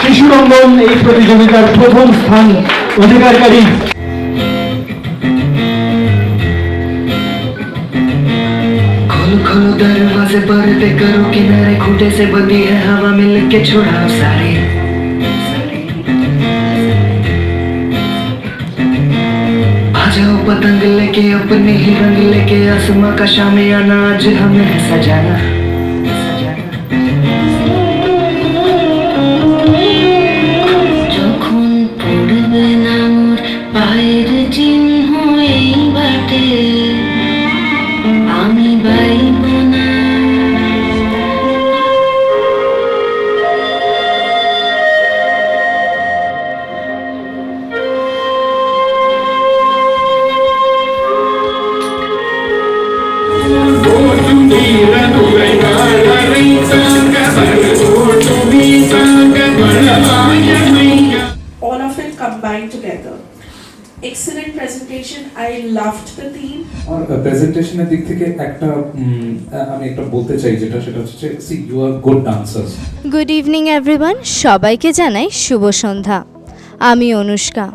শিশুরঙ্গন এই প্রতিযোগিতার প্রথম স্থান অধিকারী। खोलो दरवाजे पर्दे करो किनारे खूटे से बंदी है हवा मिल के छुड़ाओ सारे आ जाओ पतंग लेके अपने ही रंग लेके आसमां का शामियाना आज हमें है सजाना যখন পড়বে না মোর পায়ের চিহ্ন এই বাটে আমি বাইব না All of it combined together. Excellent presentation. I loved the theme. আর প্রেজেন্টেশনের দিক থেকে আমি একটা বলতে চাই যেটা সেটা হচ্ছে see you are good dancers. Good evening everyone, সবাইকে জানাই শুভ সন্ধ্যা। আমি অনুষ্কা।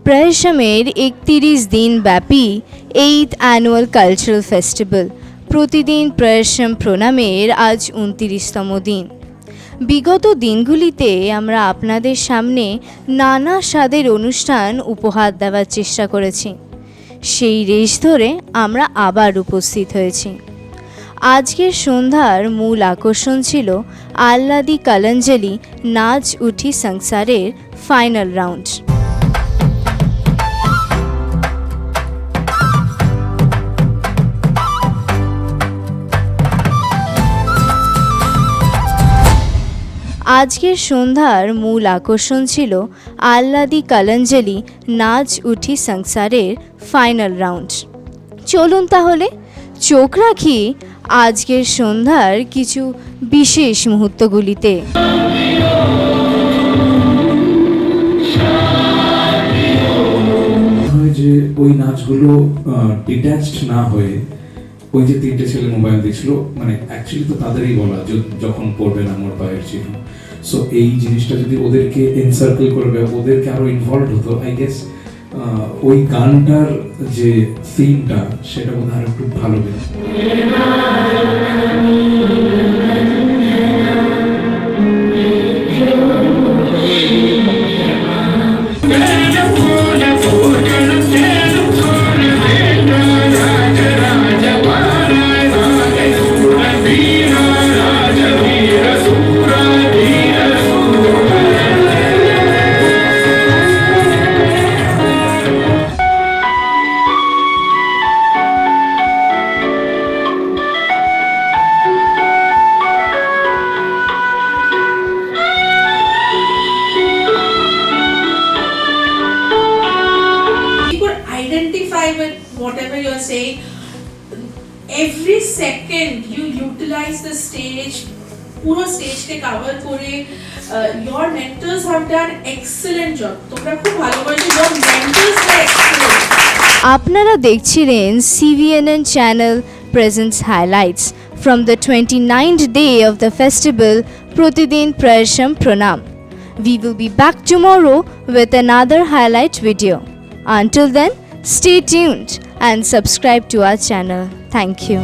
প্রায়শমের 31 দিন ব্যাপী 8th অ্যানুয়াল কালচারাল ফেস্টিভ্যাল প্রতিদিন প্রায়শম প্রণামের আজ 29তম দিন। বিগত দিনগুলিতে আমরা আপনাদের সামনে নানা স্বাদের অনুষ্ঠান উপহার দেওয়ার চেষ্টা করেছি। সেই রেশ ধরে আমরা আবার উপস্থিত হয়েছি। আজকের সন্ধ্যার মূল আকর্ষণ ছিল আহ্লাদি কলঞ্জলি নাচ উঠি সংসারের ফাইনাল রাউন্ড। আজকের সন্ধ্যার মূল আকর্ষণ ছিল আহ্লাদি কলঞ্জলি নাচ উঠি সংসারের ফাইনাল রাউন্ড। চলুন তাহলে চোখ রাখি আজকের সন্ধ্যার কিছু বিশেষ মুহূর্তগুলিতে। যে ওই নাচগুলো ডিট্যাচড না হয়ে ওই যে 3টে ছেলে মোবাইল দিয়েছিল, মানে অ্যাকচুয়ালি তো তাদেরই বলা যখন পড়বে না মোর পায়ের চিহ্ন। সো এই জিনিসটা যদি ওদেরকে এনসার্কেল করবে, ওদেরকে আরো ইনভলভ হতো, আই গেস ওই গানটার যে থিমটা সেটা বোধহয় আর একটু ভালো বের। Identify with whatever you're saying. Every second you utilize the stage, puro stage ke cover kore. Your mentors have done excellent job. তোমরা খুব ভালো করেছো, your mentors were excellent. আপনারা দেখছিলেন CVNN channel presents highlights from the 29th day of the festival Pratidin Prayasham Pranam. We will be back tomorrow with another highlight video. Until then, stay tuned and subscribe to our channel. Thank you.